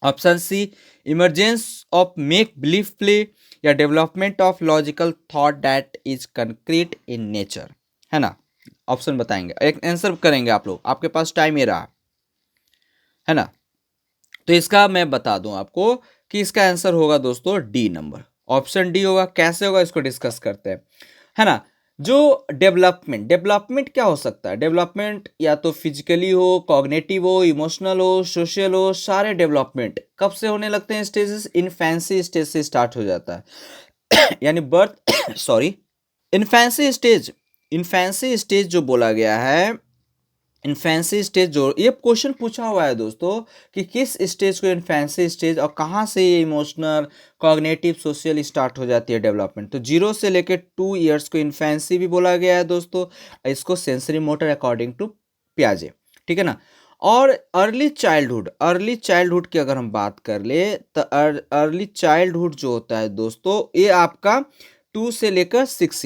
option C emergence of make believe play, या development of logical thought that is concrete in nature, है ना। ऑप्शन बताएंगे, एक आंसर करेंगे आप लोग, आपके पास टाइम ये रहा है ना। तो इसका मैं बता दूं आपको कि इसका आंसर होगा दोस्तों डी नंबर, ऑप्शन डी होगा। कैसे होगा इसको डिस्कस करते हैं, है ना। जो डेवलपमेंट क्या हो सकता है, डेवलपमेंट या तो फिजिकली हो, कॉग्निटिव हो, इमोशनल हो, सोशल हो, सारे डेवलपमेंट कब से होने लगते हैं स्टेजेस, इन्फेंसी स्टेज से स्टार्ट हो जाता है यानी बर्थ सॉरी इन्फेंसी स्टेज जो बोला गया है, इन्फेंसी स्टेज जो ये क्वेश्चन पूछा हुआ है दोस्तों कि किस स्टेज को इन्फेंसी स्टेज, और कहाँ से ये इमोशनल, कॉग्निटिव, सोशल स्टार्ट हो जाती है डेवलपमेंट। तो 0 से लेकर 2 ईयर्स को इन्फेंसी भी बोला गया है दोस्तों, इसको सेंसरी मोटर अकॉर्डिंग टू पियाजे, ठीक है ना। और अर्ली चाइल्डहुड की अगर हम बात कर ले, तो अर्ली चाइल्डहुड जो होता है दोस्तों, ये आपका 2 से लेकर 6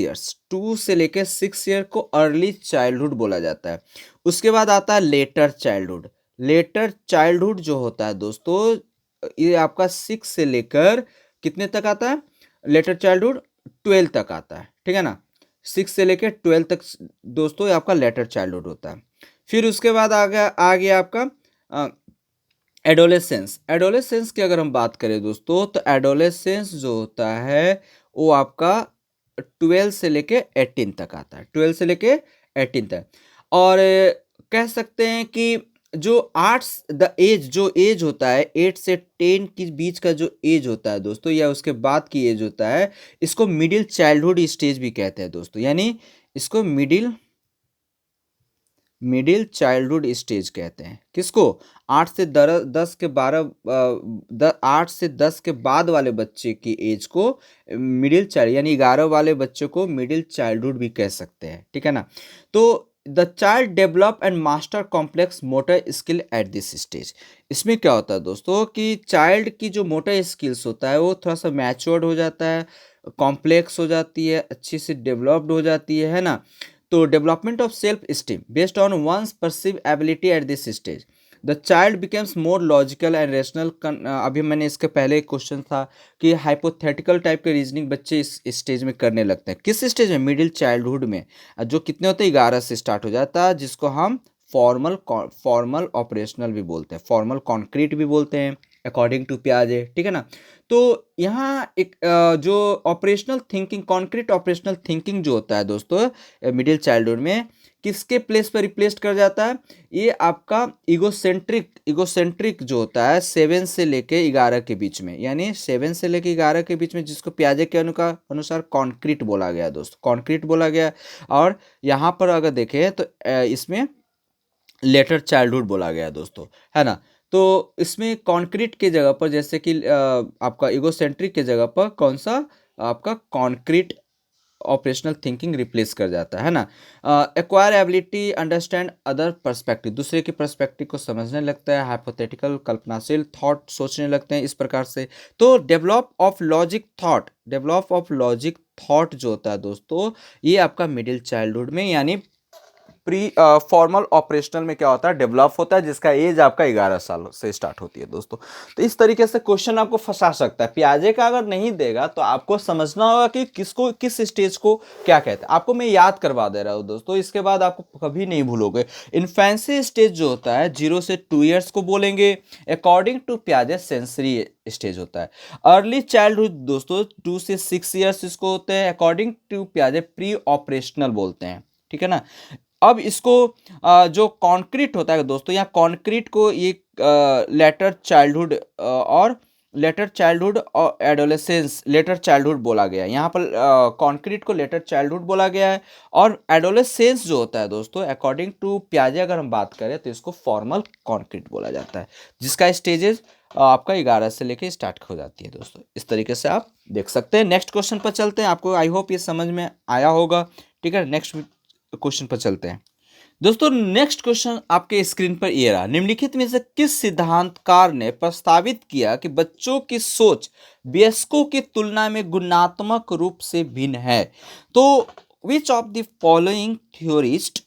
ईयर को अर्ली चाइल्डहुड बोला जाता है। उसके बाद आता है लेटर चाइल्डहुड जो होता है दोस्तों, ये आपका 6 से लेकर कितने तक आता है, लेटर चाइल्डहुड 12 तक आता है, ठीक है ना। 6 से लेकर 12 तक दोस्तों ये आपका लेटर चाइल्डहुड होता है। फिर उसके बाद आ गया आपका एडोलेसेंस की अगर हम बात करें दोस्तों, तो एडोलेसेंस जो होता है वो आपका 12 से लेके 18 तक आता है, 12 से लेके 18 तक। और कह सकते हैं कि जो जो एज होता है 8 से 10 के बीच का जो एज होता है दोस्तों, या उसके बाद की एज होता है, इसको मिडिल चाइल्डहुड स्टेज भी कहते हैं दोस्तों। यानी इसको मिडिल मिडिल चाइल्डहुड स्टेज कहते हैं किसको? 8 से 10 के बाद वाले बच्चे की एज को मिडिल चाइल्ड यानी 11 वाले बच्चे को मिडिल चाइल्डहुड भी कह सकते हैं, ठीक है ना। तो the child develop and master complex motor skill eight this stage. इसमें क्या होता है दोस्तों कि चाइल्ड की जो मोटर स्किल्स होता है वो थोड़ा सा मैच्योर्ड हो जाता है, कॉम्प्लेक्स हो जाती है, अच्छी से डेवलप्ड हो जाती है ना। तो development of self esteem based on one's perceive ability at this stage, the child becomes more logical and rational. अभी मैंने इसके पहले एक क्वेश्चन था कि हाइपोथेटिकल टाइप के रीजनिंग बच्चे इस स्टेज में करने लगते हैं। किस स्टेज में? मिडिल चाइल्डहुड में, जो कितने होते हैं 11 से स्टार्ट हो जाता है, जिसको हम फॉर्मल ऑपरेशनल भी बोलते हैं, फॉर्मल कॉन्क्रीट भी बोलते हैं अकॉर्डिंग टू पियाजे, ठीक है ना। तो यहाँ एक जो operational thinking, concrete operational thinking जो होता है दोस्तों मिडिल चाइल्डहुड में, किसके प्लेस पर रिप्लेस कर जाता है? ये आपका इगोसेंट्रिक जो होता है 7 से लेके 11 के बीच में, यानी 7 से लेके 11 के बीच में, जिसको पियाजे के अनुसार कॉन्क्रीट बोला गया दोस्तों, कॉन्क्रीट बोला गया। और यहाँ पर अगर देखें तो इसमें लेटर चाइल्डहुड बोला गया दोस्तों, है ना। तो इसमें कॉन्क्रीट के जगह पर, जैसे कि आपका इगोसेंट्रिक के जगह पर कौन सा आपका कॉन्क्रीट ऑपरेशनल थिंकिंग रिप्लेस कर जाता है ना। Acquire ability understand other perspective, दूसरे के पर्सपेक्टिव को समझने लगता है, हाइपोथेटिकल कल्पनाशील थॉट सोचने लगते हैं इस प्रकार से। तो डेवलप ऑफ लॉजिक थॉट जो होता है दोस्तों, ये आपका मिडिल चाइल्डहुड में यानी प्री फॉर्मल ऑपरेशनल में क्या होता है? डेवलप होता है, जिसका एज आपका 11 साल से स्टार्ट होती है दोस्तों। तो इस तरीके से क्वेश्चन आपको फंसा सकता है। पियाजे का अगर नहीं देगा तो आपको समझना होगा कि किसको, किस स्टेज को क्या कहते हैं। आपको मैं याद करवा दे रहा हूँ दोस्तों, इसके बाद आपको कभी नहीं भूलोगे। इन्फेंसी स्टेज जो होता है 0 से 2 ईयर्स को बोलेंगे, अकॉर्डिंग टू पियाजे सेंसरी स्टेज होता है। अर्ली चाइल्डहुड दोस्तों 2 से 6 ईयर्स इसको होते हैं, अकॉर्डिंग टू पियाजे प्री ऑपरेशनल बोलते हैं, ठीक है ना। अब इसको जो कॉन्क्रीट होता है दोस्तों, यहाँ कॉन्क्रीट को ये लेटर चाइल्डहुड और एडोलेसेंस लेटर चाइल्डहुड बोला गया है। यहाँ पर कॉन्क्रीट को लेटर चाइल्डहुड बोला गया है। और एडोलेसेंस जो होता है दोस्तों, अकॉर्डिंग टू पियाजे अगर हम बात करें तो इसको फॉर्मल कॉन्क्रीट बोला जाता है, जिसका स्टेजेस आपका 11 से लेके स्टार्ट हो जाती है दोस्तों। इस तरीके से आप देख सकते हैं। नेक्स्ट क्वेश्चन पर चलते हैं। आपको आई होप ये समझ में आया होगा, ठीक है। नेक्स्ट क्वेश्चन पर चलते हैं दोस्तों। नेक्स्ट क्वेश्चन आपके स्क्रीन पर ये रहा। निम्नलिखित में से किस सिद्धांतकार ने प्रस्तावित किया कि बच्चों की सोच वयस्कों की तुलना में गुणात्मक रूप से भिन्न है? तो विच of the following theorist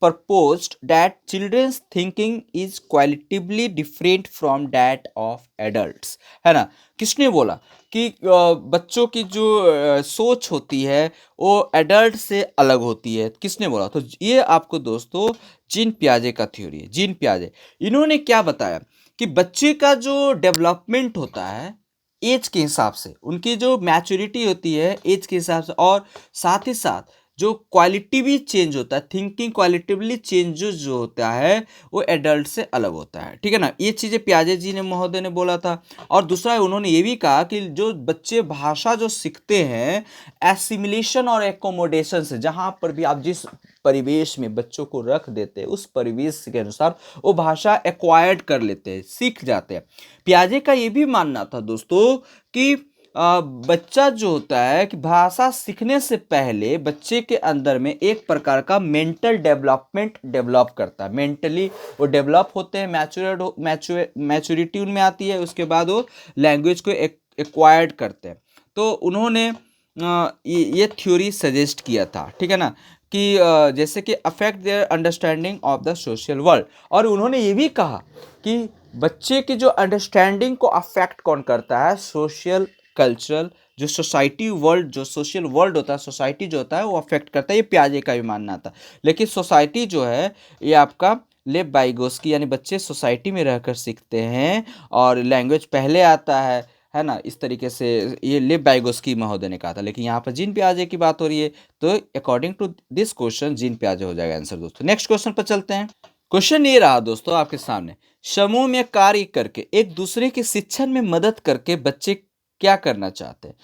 proposed that children's thinking is qualitatively different from that of adults, है ना। किसने बोला कि बच्चों की जो सोच होती है वो एडल्ट से अलग होती है? किसने बोला? तो ये आपको दोस्तों जीन पियाजे का थ्योरी है। जीन पियाजे इन्होंने क्या बताया कि बच्चे का जो डेवलपमेंट होता है एज के हिसाब से, उनकी जो मैच्योरिटी होती है एज के हिसाब से, और साथ ही साथ जो क्वालिटी भी चेंज होता है, थिंकिंग क्वालिटिवली चेंज जो होता है वो एडल्ट से अलग होता है, ठीक है ना। ये चीज़ें पियाजे जी ने महोदय ने बोला था। और दूसरा उन्होंने ये भी कहा कि जो बच्चे भाषा जो सीखते हैं एसिमिलेशन और एकोमोडेशन से, जहाँ पर भी आप जिस परिवेश में बच्चों को रख देते हैं उस परिवेश के अनुसार वो भाषा एक्वायर्ड कर लेते हैं, सीख जाते हैं। पियाजे का ये भी मानना था दोस्तों कि बच्चा जो होता है कि भाषा सीखने से पहले बच्चे के अंदर में एक प्रकार का मेंटल डेवलपमेंट डेवलप करता है। मेंटली वो डेवलप होते हैं, मैच्योरिटी उनमें आती है, उसके बाद वो लैंग्वेज को एक्वायर्ड करते हैं। तो उन्होंने ये थ्योरी सजेस्ट किया था, ठीक है ना, कि जैसे कि affect their understanding of the social world. और उन्होंने ये भी कहा कि बच्चे की जो अंडरस्टैंडिंग को अफेक्ट कौन करता है? सोशल कल्चरल, जो सोसाइटी वर्ल्ड, जो सोशल वर्ल्ड होता है, सोसाइटी जो होता है वो अफेक्ट करता है। ये पियाजे का भी मानना था। लेकिन सोसाइटी जो है ये आपका लेव वाइगोस्की, यानी बच्चे सोसाइटी में रहकर सीखते हैं और लैंग्वेज पहले आता है ना। इस तरीके से ये लेव वाइगोस्की महोदय ने कहा था। लेकिन यहाँ पर जीन पियाजे की बात हो रही है, तो according to this question Jean पियाजे हो जाएगा आंसर दोस्तों। नेक्स्ट क्वेश्चन पर चलते हैं। क्वेश्चन ये रहा दोस्तों आपके सामने, समूह में कार्य करके एक दूसरे के शिक्षण में मदद करके बच्चे क्या करना चाहते हैं?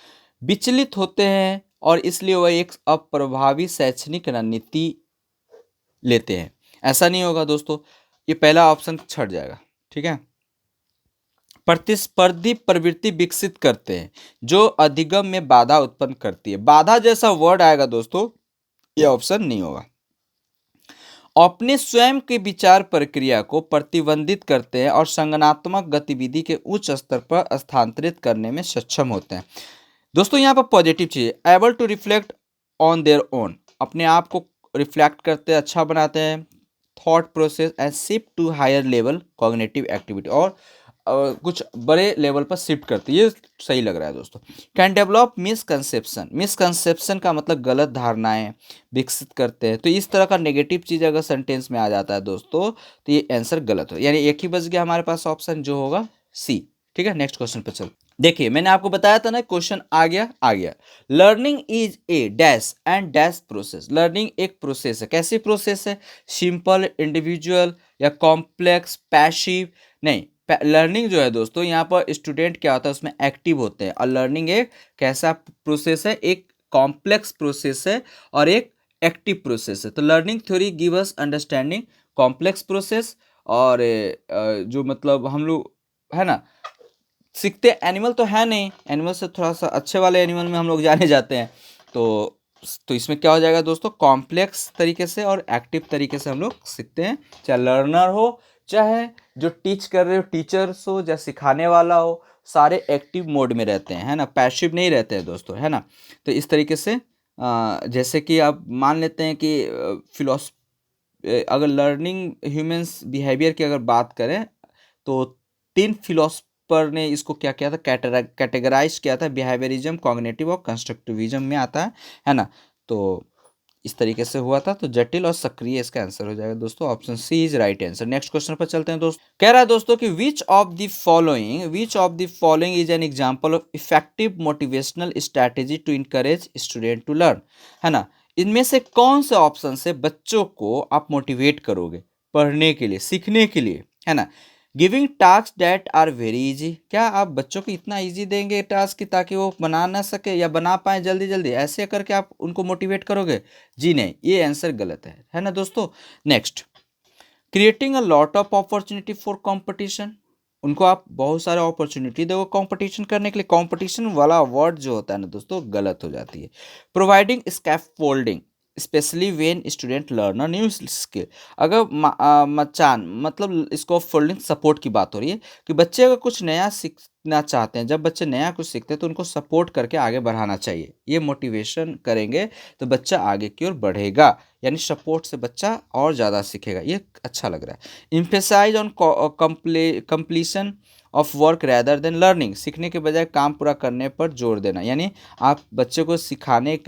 विचलित होते हैं और इसलिए वह एक अप्रभावी शैक्षणिक रणनीति लेते हैं। ऐसा नहीं होगा दोस्तों, ये पहला ऑप्शन छट जाएगा। ठीक है, प्रतिस्पर्धी प्रवृत्ति विकसित करते हैं जो अधिगम में बाधा उत्पन्न करती है। बाधा जैसा वर्ड आएगा दोस्तों, ये ऑप्शन नहीं होगा। अपने स्वयं के विचार प्रक्रिया को प्रतिबंधित करते हैं और संगठनात्मक गतिविधि के उच्च स्तर पर स्थानांतरित करने में सक्षम होते हैं। दोस्तों यहाँ पर पॉजिटिव चीज, able to reflect on their own, अपने आप को रिफ्लेक्ट करते हैं, अच्छा बनाते हैं, thought process and shift to higher level cognitive activity, और कुछ बड़े लेवल पर शिफ्ट करती है, ये सही लग रहा है दोस्तों। कैन डेवलप मिसकंसेप्शन, मिसकंसेप्शन का मतलब गलत धारणाएं विकसित करते हैं। तो इस तरह का नेगेटिव चीज अगर सेंटेंस में आ जाता है दोस्तों, तो ये आंसर गलत हो, यानी एक ही बच गया हमारे पास ऑप्शन जो होगा सी। ठीक है, नेक्स्ट क्वेश्चन पर चल। देखिए मैंने आपको बताया था ना, क्वेश्चन आ गया। Learning is a dash and dash process. Learning एक प्रोसेस है, कैसी प्रोसेस है? सिंपल, इंडिविजुअल या कॉम्प्लेक्स, पैसिव? नहीं, लर्निंग जो है दोस्तों यहाँ पर स्टूडेंट क्या होता है उसमें एक्टिव होते हैं, और लर्निंग एक कैसा प्रोसेस है? एक कॉम्प्लेक्स प्रोसेस है और एक एक्टिव प्रोसेस है। तो learning theory give us understanding complex process, और जो मतलब हम लोग है ना सीखते, एनिमल तो है नहीं, एनिमल से थोड़ा सा अच्छे वाले एनिमल में हम लोग जाने जाते हैं। तो इसमें क्या हो जाएगा दोस्तों? कॉम्प्लेक्स तरीके से और एक्टिव तरीके से हम लोग सीखते हैं, चाहे लर्नर हो, चाहे जो टीच कर रहे हो टीचर्स हो, चाहे सिखाने वाला हो, सारे एक्टिव मोड में रहते हैं, है ना, पैसिव नहीं रहते हैं दोस्तों, है ना। तो इस तरीके से जैसे कि आप मान लेते हैं कि अगर लर्निंग ह्यूमंस बिहेवियर की अगर बात करें, तो 3 फिलोसफर ने इसको क्या किया था? कैटेगराइज किया था, बिहेवियरिज्म, कॉग्निटिव और कंस्ट्रक्टिविज्म में आता है ना। तो इस तरीके से हुआ था, तो जटिल और सक्रिय इसका आंसर हो जाएगा दोस्तों, option C is right answer. Next question पर चलते हैं दोस्तों। कह रहा है दोस्तों कि which of the following is an example of effective motivational strategy to encourage student to learn, है ना। इनमें से कौन से ऑप्शन से बच्चों को आप मोटिवेट करोगे पढ़ने के लिए, सीखने के लिए, है ना। Giving task that are very easy, क्या आप बच्चों को इतना इजी देंगे टास्क की ताकि वो बना ना सके या बना पाए जल्दी जल्दी, ऐसे करके आप उनको मोटिवेट करोगे? जी नहीं, ये आंसर गलत है ना दोस्तों। Next, creating a lot of opportunity for competition, उनको आप बहुत सारे अपॉर्चुनिटी दोगे कंपटीशन करने के लिए, कंपटीशन वाला वर्ड जो होता है ना दोस्तों गलत हो जाती है। Providing scaffolding specially when student learn a new skill, अगर मचान मतलब इसको फोल्डिंग सपोर्ट की बात हो रही है कि बच्चे अगर कुछ नया सीखना चाहते हैं, जब बच्चे नया कुछ सीखते हैं तो उनको सपोर्ट करके आगे बढ़ाना चाहिए, ये मोटिवेशन करेंगे तो बच्चा आगे की ओर बढ़ेगा, यानी सपोर्ट से बच्चा और ज़्यादा सीखेगा, ये अच्छा लग रहा है। Emphasise on completion of work rather than learning, सीखने के बजाय काम पूरा करने पर जोर देना, यानी आप बच्चे को सिखाने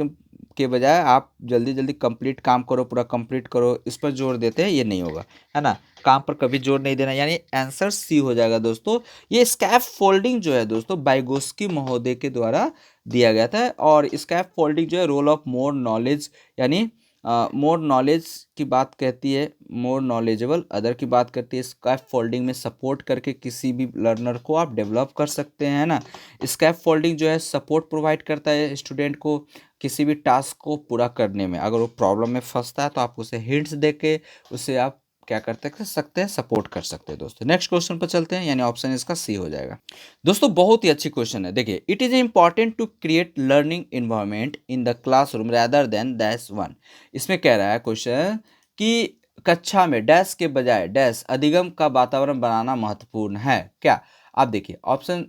के बजाय आप जल्दी जल्दी कंप्लीट काम करो, पूरा कंप्लीट करो, इस पर जोर देते हैं, ये नहीं होगा, है ना। काम पर कभी जोर नहीं देना, यानी आंसर सी हो जाएगा दोस्तों। ये स्कैफ फोल्डिंग जो है दोस्तों बाइगोस्की महोदय के द्वारा दिया गया था, और स्कैफ फोल्डिंग जो है रोल ऑफ मोर नॉलेज, यानी मोर नॉलेज की बात कहती है, मोर नॉलेजेबल अदर की बात करती है। स्कैफ फोल्डिंग में सपोर्ट करके किसी भी लर्नर को आप डेवलप कर सकते हैं ना। स्कैफ फोल्डिंग जो है सपोर्ट प्रोवाइड करता है स्टूडेंट को किसी भी टास्क को पूरा करने में, अगर वो प्रॉब्लम में फंसता है तो आप उसे हिंट्स दे के उसे आप क्या करते सकते हैं, सपोर्ट कर सकते हैं दोस्तों। नेक्स्ट क्वेश्चन पर चलते हैं, यानी ऑप्शन इसका सी हो जाएगा दोस्तों। बहुत ही अच्छी क्वेश्चन है, देखिए, it is important to create learning environment in the classroom rather than dash one. इसमें कह रहा है क्वेश्चन कि कक्षा में डैश के बजाय डैश अधिगम का वातावरण बनाना महत्वपूर्ण है क्या? आप देखिए ऑप्शन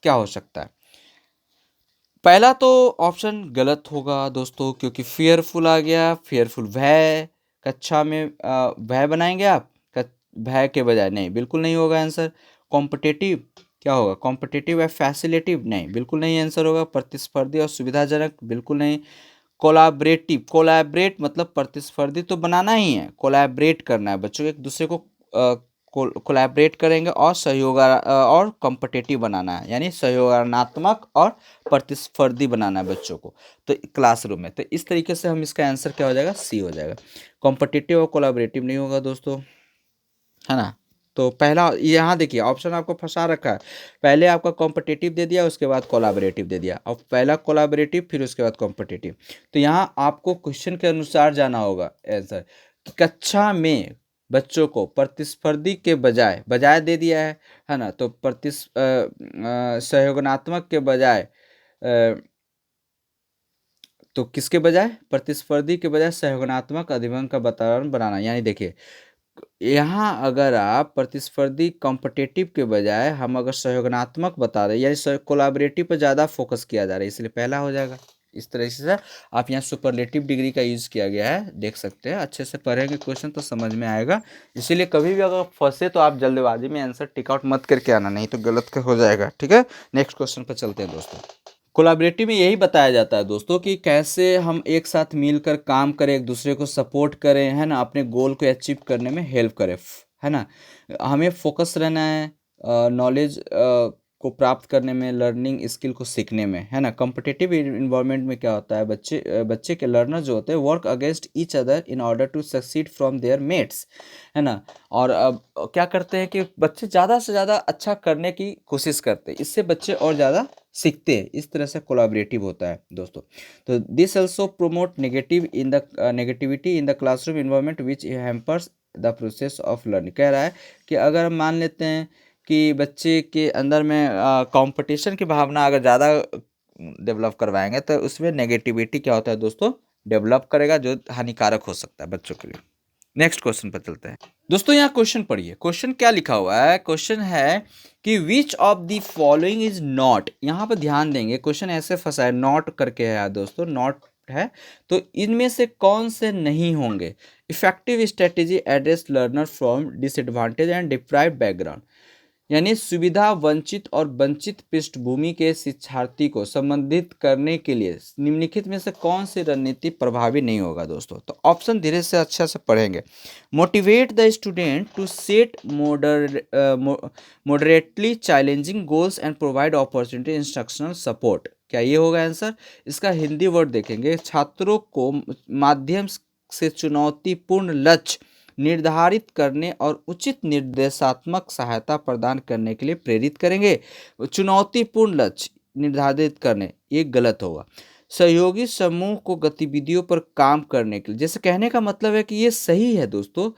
क्या हो सकता है। पहला तो ऑप्शन गलत होगा दोस्तों, क्योंकि फेयरफुल आ गया, फेयरफुल भय, कक्षा में भय बनाएंगे आप, भय के बजाय, नहीं बिल्कुल नहीं होगा आंसर। कॉम्पिटिटिव क्या होगा? कॉम्पिटिटिव या फैसिलिटिव, नहीं बिल्कुल नहीं आंसर होगा। प्रतिस्पर्धी और सुविधाजनक, बिल्कुल नहीं। कोलैबोरेटिव, कोलैबोरेट मतलब प्रतिस्पर्धी तो बनाना ही है, कोलैबोरेट करना है, बच्चों को एक दूसरे को कोलैबोरेट करेंगे, और सहयोग और कॉम्पिटिटिव बनाना है, यानी सहयोगात्मक और प्रतिस्पर्धी बनाना है बच्चों को, तो क्लासरूम में। तो इस तरीके से हम इसका आंसर क्या हो जाएगा? सी हो जाएगा। कॉम्पिटिटिव और कोलैबोरेटिव नहीं होगा दोस्तों, है ना। तो पहला यहाँ देखिए ऑप्शन आपको फंसा रखा है, पहले आपका कॉम्पिटिटिव दे दिया, उसके बाद कोलैबोरेटिव दे दिया, और पहला कोलैबोरेटिव फिर उसके बाद कॉम्पिटिटिव। तो यहाँ आपको क्वेश्चन के अनुसार जाना होगा आंसर, कि कक्षा में बच्चों को प्रतिस्पर्धी के बजाय बजाय दे दिया है ना, तो सहयोगात्मक के बजाय तो किसके बजाय, प्रतिस्पर्धी के बजाय सहयोगात्मक अधिगम का वातावरण बनाना। यानी देखिए यहाँ अगर आप प्रतिस्पर्धी कॉम्पिटिटिव के बजाय हम अगर सहयोगात्मक बता रहे, यानी कोलाबरेटिव पर ज़्यादा फोकस किया जा रहा है, इसलिए पहला हो जाएगा। इस तरह से आप यहाँ सुपरलेटिव डिग्री का यूज़ किया गया है, देख सकते हैं। अच्छे से पढ़ेंगे क्वेश्चन तो समझ में आएगा। इसीलिए कभी भी अगर फंसे तो आप जल्दबाजी में आंसर टिक आउट मत करके आना, नहीं तो गलत हो जाएगा। ठीक है, नेक्स्ट क्वेश्चन पर चलते हैं दोस्तों। कोलैबोरेटिव में यही बताया जाता है दोस्तों कि कैसे हम एक साथ मिलकर काम करें, एक दूसरे को सपोर्ट करें, है ना, अपने गोल को अचीव करने में हेल्प करें, है ना। हमें फोकस रहना है नॉलेज को प्राप्त करने में, लर्निंग स्किल को सीखने में, है ना। कॉम्पिटिटिव इन्वायरमेंट में क्या होता है, बच्चे के लर्नर जो होते हैं work against each other in order to succeed from their mates, है ना। और अब क्या करते हैं कि बच्चे ज़्यादा से ज़्यादा अच्छा करने की कोशिश करते हैं, इससे बच्चे और ज़्यादा सीखते हैं। इस तरह से कोलैबोरेटिव होता है दोस्तों। तो this also promote negativity in the classroom environment which hampers the process of learning. कह रहा है कि अगर हम मान लेते हैं कि बच्चे के अंदर में कंपटीशन की भावना अगर ज़्यादा डेवलप करवाएंगे तो उसमें नेगेटिविटी क्या होता है दोस्तों, डेवलप करेगा, जो हानिकारक हो सकता है बच्चों के लिए। नेक्स्ट क्वेश्चन पर चलते हैं दोस्तों। यहाँ क्वेश्चन पढ़िए, क्वेश्चन क्या लिखा हुआ है। क्वेश्चन है कि which of the following is not, यहाँ पर ध्यान देंगे, क्वेश्चन ऐसे फंसा है, नॉट करके है दोस्तों, नॉट है, तो इनमें से कौन से नहीं होंगे। Effective strategy address learner from disadvantage and deprived background, यानी सुविधा वंचित और वंचित पृष्ठभूमि के शिक्षार्थी को संबंधित करने के लिए निम्नलिखित में से कौन सी रणनीति प्रभावी नहीं होगा दोस्तों। तो ऑप्शन धीरे से अच्छा से पढ़ेंगे। Motivate the student to set moderately challenging goals and provide opportunity instructional support, क्या ये होगा आंसर। इसका हिंदी वर्ड देखेंगे, छात्रों को माध्यम से चुनौतीपूर्ण लक्ष्य निर्धारित करने और उचित निर्देशात्मक सहायता प्रदान करने के लिए प्रेरित करेंगे। चुनौतीपूर्ण लक्ष्य निर्धारित करने, ये गलत होगा। सहयोगी समूह को गतिविधियों पर काम करने के लिए, जैसे कहने का मतलब है कि ये सही है दोस्तों,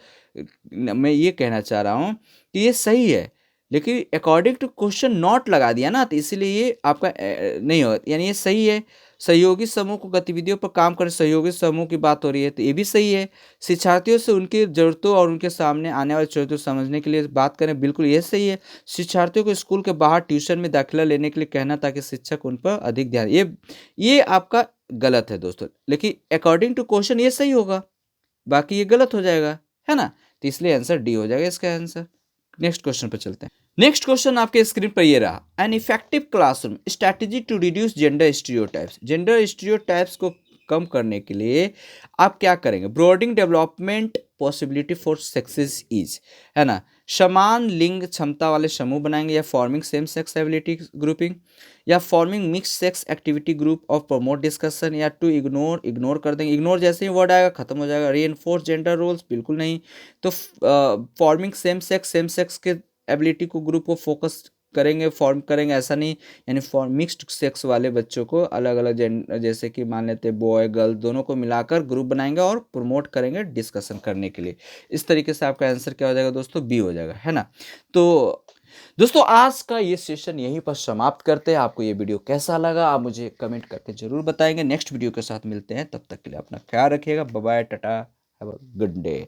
मैं ये कहना चाह रहा हूँ कि ये सही है, लेकिन अकॉर्डिंग टू क्वेश्चन नॉट लगा दिया ना, तो इसीलिए ये आपका नहीं होगा, यानी ये सही है। सहयोगी समूह को गतिविधियों पर काम करें, सहयोगी समूह की बात हो रही है तो ये भी सही है। शिक्षार्थियों से उनकी ज़रूरतों और उनके सामने आने वाली चुनौतियों को समझने के लिए बात करें, बिल्कुल ये सही है। शिक्षार्थियों को स्कूल के बाहर ट्यूशन में दाखिला लेने के लिए कहना ताकि शिक्षक उन पर अधिक ध्यान, ये आपका गलत है दोस्तों, लेकिन अकॉर्डिंग टू क्वेश्चन ये सही होगा, बाकी ये गलत हो जाएगा, है ना। तो इसलिए आंसर डी हो जाएगा इसका आंसर। नेक्स्ट क्वेश्चन पर चलते हैं। नेक्स्ट क्वेश्चन आपके स्क्रीन पर ये रहा, an effective classroom strategy to reduce gender stereotypes. Gender stereotypes को कम करने के लिए आप क्या करेंगे। Broadening development possibility for success is, है ना, समान लिंग क्षमता वाले समूह बनाएंगे, या forming same sex ability grouping, या forming mix sex activity group of promote discussion, या टू इग्नोर कर देंगे। इग्नोर जैसे ही वर्ड आएगा खत्म हो जाएगा। रीइंफोर्स जेंडर रोल्स, बिल्कुल नहीं। तो फॉर्मिंग सेम सेक्स के एबिलिटी को ग्रुप को फोकस करेंगे, फॉर्म करेंगे, ऐसा नहीं, यानी फॉर्म मिक्स्ड सेक्स वाले बच्चों को अलग अलग जेंडर, जैसे कि मान लेते बॉय गर्ल दोनों को मिलाकर ग्रुप बनाएंगे और प्रमोट करेंगे डिस्कशन करने के लिए। इस तरीके से आपका आंसर क्या हो जाएगा दोस्तों, बी हो जाएगा, है ना। तो दोस्तों आज का ये सेशन यहीं पर समाप्त करते हैं। आपको ये वीडियो कैसा लगा आप मुझे कमेंट करके जरूर बताएंगे। नेक्स्ट वीडियो के साथ मिलते हैं, तब तक के लिए अपना ख्याल रखिएगा। Bye bye, tata, have a good day.